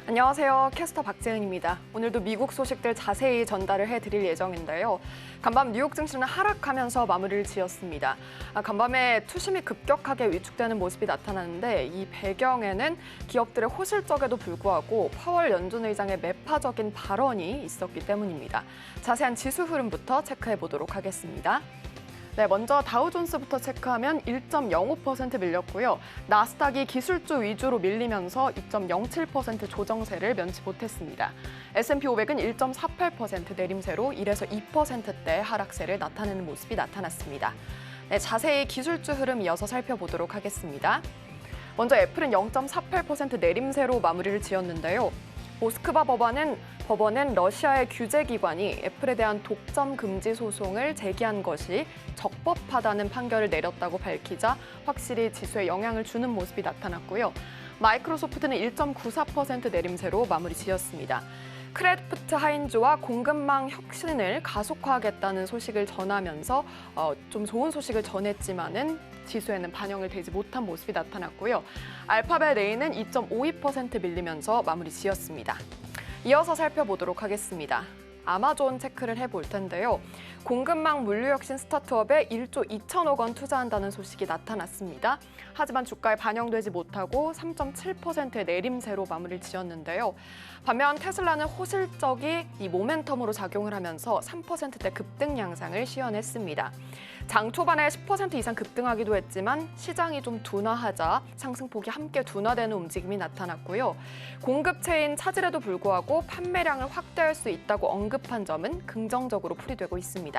안녕하세요. 캐스터 박재은입니다. 오늘도 미국 소식들 자세히 전달을 해드릴 예정인데요. 간밤 뉴욕 증시는 하락하면서 마무리를 지었습니다. 간밤에 투심이 급격하게 위축되는 모습이 나타났는데 이 배경에는 기업들의 호실적에도 불구하고 파월 연준 의장의 매파적인 발언이 있었기 때문입니다. 자세한 지수 흐름부터 체크해 보도록 하겠습니다. 네, 먼저 다우존스부터 체크하면 1.05% 밀렸고요. 나스닥이 기술주 위주로 밀리면서 2.07% 조정세를 면치 못했습니다. S&P 500은 1.48% 내림세로 1에서 2%대 하락세를 나타내는 모습이 나타났습니다. 네, 자세히 기술주 흐름 이어서 살펴보도록 하겠습니다. 먼저 애플은 0.48% 내림세로 마무리를 지었는데요. 모스크바 법원은 러시아의 규제기관이 애플에 대한 독점 금지 소송을 제기한 것이 적법하다는 판결을 내렸다고 밝히자 확실히 지수에 영향을 주는 모습이 나타났고요. 마이크로소프트는 1.94% 내림세로 마무리 지었습니다. 크래프트 하인즈와 공급망 혁신을 가속화하겠다는 소식을 전하면서 좀 좋은 소식을 전했지만은 지수에는 반영을 되지 못한 모습이 나타났고요. 알파벳 A는 2.52% 밀리면서 마무리 지었습니다. 이어서 살펴보도록 하겠습니다. 아마존 체크를 해볼 텐데요. 공급망 물류혁신 스타트업에 1조 2천억 원 투자한다는 소식이 나타났습니다. 하지만 주가에 반영되지 못하고 3.7%의 내림세로 마무리를 지었는데요. 반면 테슬라는 호실적이 이 모멘텀으로 작용을 하면서 3%대 급등 양상을 시현했습니다. 장 초반에 10% 이상 급등하기도 했지만 시장이 좀 둔화하자 상승폭이 함께 둔화되는 움직임이 나타났고요. 공급체인 차질에도 불구하고 판매량을 확대할 수 있다고 언급한 점은 긍정적으로 풀이되고 있습니다.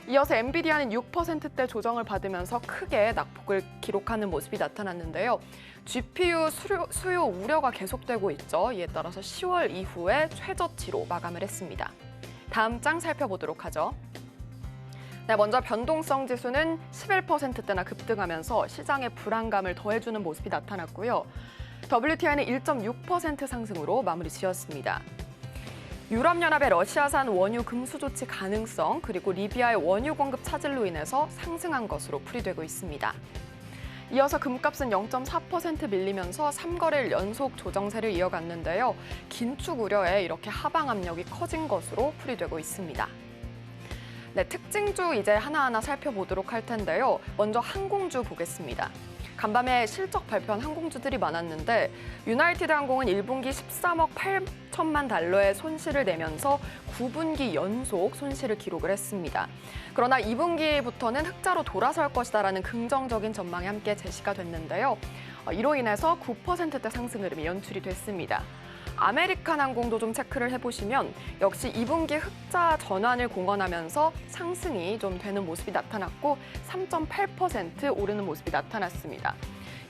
이어서 엔비디아는 6%대 조정을 받으면서 크게 낙폭을 기록하는 모습이 나타났는데요. GPU 수요 우려가 계속되고 있죠. 이에 따라서 10월 이후에 최저치로 마감을 했습니다. 다음 장 살펴보도록 하죠. 네, 먼저 변동성 지수는 11%대나 급등하면서 시장의 불안감을 더해주는 모습이 나타났고요. WTI는 1.6% 상승으로 마무리 지었습니다. 유럽연합의 러시아산 원유 금수 조치 가능성 그리고 리비아의 원유 공급 차질로 인해서 상승한 것으로 풀이되고 있습니다. 이어서 금값은 0.4% 밀리면서 3거래일 연속 조정세를 이어갔는데요. 긴축 우려에 이렇게 하방 압력이 커진 것으로 풀이되고 있습니다. 네, 특징주 이제 하나하나 살펴보도록 할 텐데요. 먼저 항공주 보겠습니다. 간밤에 실적 발표한 항공주들이 많았는데 유나이티드 항공은 1분기 13억 8천만 달러의 손실을 내면서 9분기 연속 손실을 기록을 했습니다. 그러나 2분기부터는 흑자로 돌아설 것이다라는 긍정적인 전망이 함께 제시가 됐는데요. 이로 인해서 9%대 상승 흐름이 연출이 됐습니다. 아메리칸 항공도 좀 체크를 해보시면 역시 2분기 흑자 전환을 공언하면서 상승이 좀 되는 모습이 나타났고 3.8% 오르는 모습이 나타났습니다.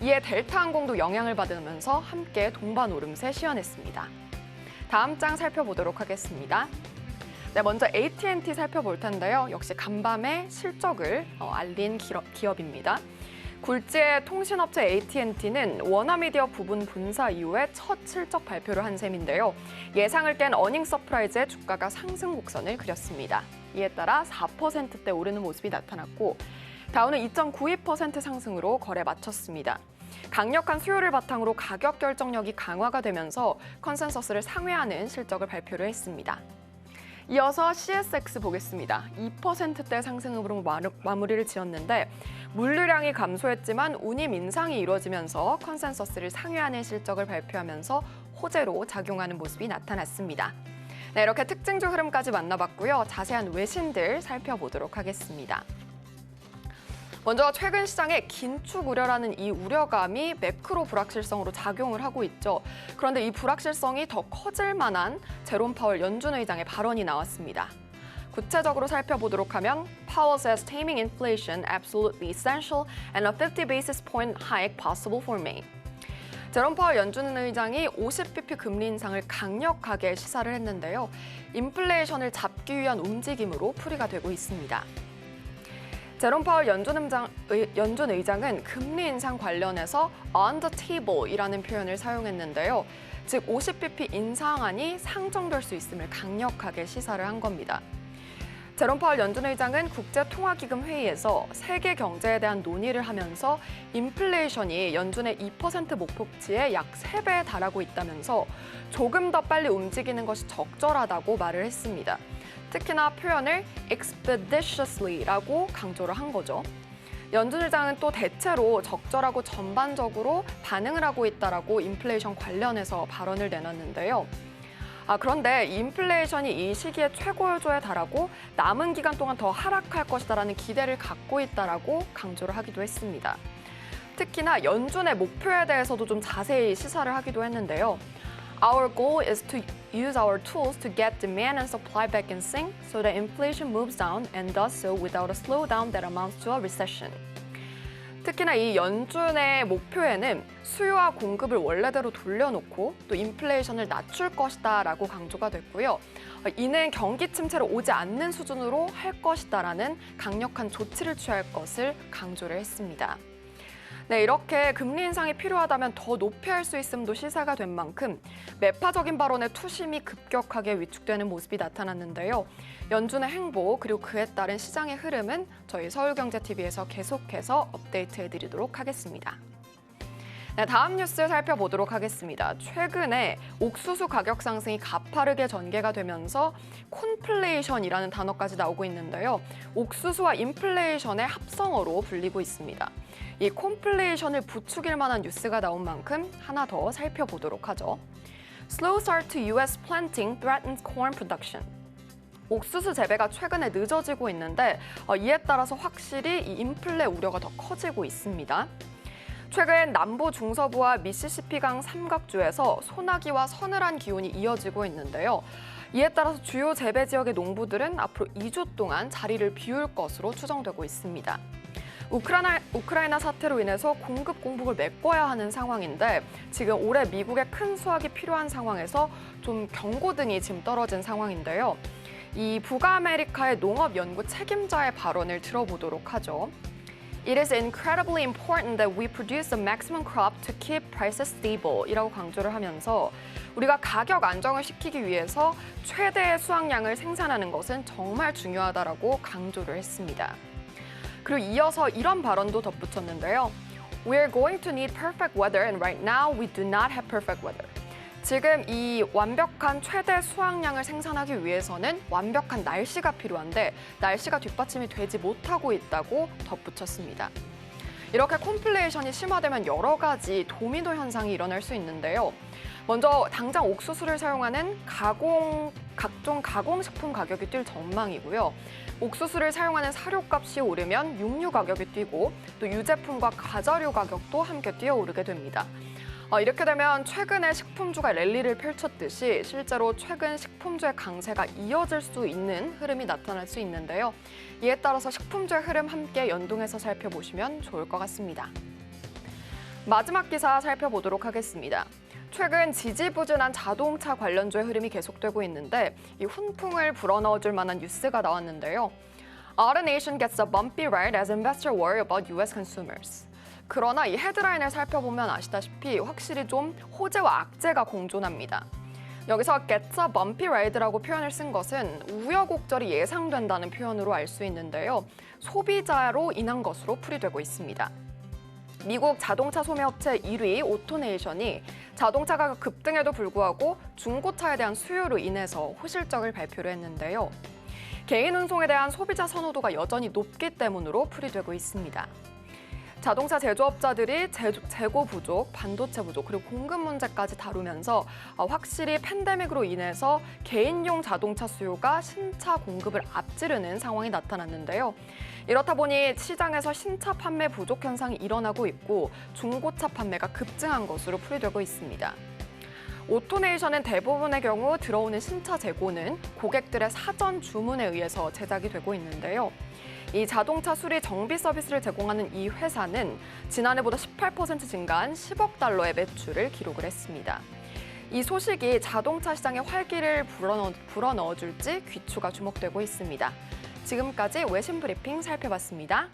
이에 델타 항공도 영향을 받으면서 함께 동반 오름세 시현했습니다. 다음 장 살펴보도록 하겠습니다. 네, 먼저 AT&T 살펴볼 텐데요. 역시 간밤에 실적을 알린 기업입니다. 굴지의 통신업체 AT&T는 워너미디어 부분 분사 이후에 첫 실적 발표를 한 셈인데요. 예상을 깬 어닝 서프라이즈의 주가가 상승 곡선을 그렸습니다. 이에 따라 4%대 오르는 모습이 나타났고 다우는 2.92% 상승으로 거래 마쳤습니다. 강력한 수요를 바탕으로 가격 결정력이 강화가 되면서 컨센서스를 상회하는 실적을 발표를 했습니다. 이어서 CSX 보겠습니다. 2%대 상승으로 마무리를 지었는데 물류량이 감소했지만 운임 인상이 이루어지면서 컨센서스를 상회하는 실적을 발표하면서 호재로 작용하는 모습이 나타났습니다. 네, 이렇게 특징주 흐름까지 만나봤고요. 자세한 외신들 살펴보도록 하겠습니다. 먼저 최근 시장에 긴축 우려라는 이 우려감이 매크로 불확실성으로 작용을 하고 있죠. 그런데 이 불확실성이 더 커질 만한 제롬 파월 연준 의장의 발언이 나왔습니다. 구체적으로 살펴보도록 하면 Powell says taming inflation absolutely essential and a 50 basis point hike possible for May. 제롬 파월 연준 의장이 50bp 금리 인상을 강력하게 시사를 했는데요. 인플레이션을 잡기 위한 움직임으로 풀이가 되고 있습니다. 제롬 파월 연준 의장은 금리 인상 관련해서 on the table이라는 표현을 사용했는데요. 즉 50bp 인상안이 상정될 수 있음을 강력하게 시사를 한 겁니다. 제롬 파월 연준 의장은 국제통화기금 회의에서 세계 경제에 대한 논의를 하면서 인플레이션이 연준의 2% 목표치에 약 3배에 달하고 있다면서 조금 더 빨리 움직이는 것이 적절하다고 말을 했습니다. 특히나 표현을 expeditiously라고 강조를 한 거죠. 연준 의장은 또 대체로 적절하고 전반적으로 반응을 하고 있다라고 인플레이션 관련해서 발언을 내놨는데요. 그런데 인플레이션이 이 시기에 최고조에 달하고 남은 기간 동안 더 하락할 것이다라는 기대를 갖고 있다라고 강조를 하기도 했습니다. 특히나 연준의 목표에 대해서도 좀 자세히 시사를 하기도 했는데요. Our goal is to use our tools to get demand and supply back in sync so that inflation moves down and does so without a slowdown that amounts to a recession. 특히나 이 연준의 목표에는 수요와 공급을 원래대로 돌려놓고 또 인플레이션을 낮출 것이다라고 강조가 됐고요. 이는 경기 침체로 오지 않는 수준으로 할 것이다라는 강력한 조치를 취할 것을 강조를 했습니다. 네, 이렇게 금리 인상이 필요하다면 더 높이 할 수 있음도 시사가 된 만큼 매파적인 발언에 투심이 급격하게 위축되는 모습이 나타났는데요. 연준의 행보 그리고 그에 따른 시장의 흐름은 저희 서울경제TV에서 계속해서 업데이트해드리도록 하겠습니다. 네, 다음 뉴스 살펴보도록 하겠습니다. 최근에 옥수수 가격 상승이 가파르게 전개가 되면서 콘플레이션이라는 단어까지 나오고 있는데요. 옥수수와 인플레이션의 합성어로 불리고 있습니다. 이 콘플레이션을 부추길 만한 뉴스가 나온 만큼 하나 더 살펴보도록 하죠. Slow start to U.S. planting threatens corn production. 옥수수 재배가 최근에 늦어지고 있는데 이에 따라서 확실히 이 인플레 우려가 더 커지고 있습니다. 최근 남부 중서부와 미시시피강 삼각주에서 소나기와 서늘한 기온이 이어지고 있는데요. 이에 따라서 주요 재배 지역의 농부들은 앞으로 2주 동안 자리를 비울 것으로 추정되고 있습니다. 우크라이나 사태로 인해서 공급 공복을 메꿔야 하는 상황인데 지금 올해 미국에 큰 수확이 필요한 상황에서 좀 경고등이 지금 떨어진 상황인데요. 이 북아메리카의 농업 연구 책임자의 발언을 들어보도록 하죠. It is incredibly important that we produce the maximum crop to keep prices stable 이라고 강조를 하면서 우리가 가격 안정을 시키기 위해서 최대의 수확량을 생산하는 것은 정말 중요하다라고 강조를 했습니다. 그리고 이어서 이런 발언도 덧붙였는데요. We are going to need perfect weather and right now we do not have perfect weather. 지금 이 완벽한 최대 수확량을 생산하기 위해서는 완벽한 날씨가 필요한데 날씨가 뒷받침이 되지 못하고 있다고 덧붙였습니다. 이렇게 콘플레이션이 심화되면 여러 가지 도미노 현상이 일어날 수 있는데요. 먼저 당장 옥수수를 사용하는 각종 가공식품 가격이 뛸 전망이고요. 옥수수를 사용하는 사료값이 오르면 육류 가격이 뛰고 또 유제품과 과자류 가격도 함께 뛰어오르게 됩니다. 이렇게 되면 최근에 식품주가 랠리를 펼쳤듯이 실제로 최근 식품주의 강세가 이어질 수 있는 흐름이 나타날 수 있는데요. 이에 따라서 식품주의 흐름 함께 연동해서 살펴보시면 좋을 것 같습니다. 마지막 기사 살펴보도록 하겠습니다. 최근 지지부진한 자동차 관련주의 흐름이 계속되고 있는데 이 훈풍을 불어넣어줄 만한 뉴스가 나왔는데요. Auto Nation gets a bumpy ride as investor worry about U.S. consumers. 그러나 이 헤드라인을 살펴보면 아시다시피 확실히 좀 호재와 악재가 공존합니다. 여기서 gets a bumpy ride라고 표현을 쓴 것은 우여곡절이 예상된다는 표현으로 알 수 있는데요. 소비자로 인한 것으로 풀이되고 있습니다. 미국 자동차 소매업체 1위 오토네이션이 자동차 가격 급등에도 불구하고 중고차에 대한 수요로 인해서 호실적을 발표를 했는데요. 개인 운송에 대한 소비자 선호도가 여전히 높기 때문으로 풀이되고 있습니다. 자동차 제조업자들이 재고 부족, 반도체 부족, 그리고 공급 문제까지 다루면서 확실히 팬데믹으로 인해서 개인용 자동차 수요가 신차 공급을 앞지르는 상황이 나타났는데요. 이렇다 보니 시장에서 신차 판매 부족 현상이 일어나고 있고 중고차 판매가 급증한 것으로 풀이되고 있습니다. 오토네이션은 대부분의 경우 들어오는 신차 재고는 고객들의 사전 주문에 의해서 제작이 되고 있는데요. 이 자동차 수리 정비 서비스를 제공하는 이 회사는 지난해보다 18% 증가한 10억 달러의 매출을 기록을 했습니다. 이 소식이 자동차 시장에 활기를 불어넣어줄지 귀추가 주목되고 있습니다. 지금까지 외신 브리핑 살펴봤습니다.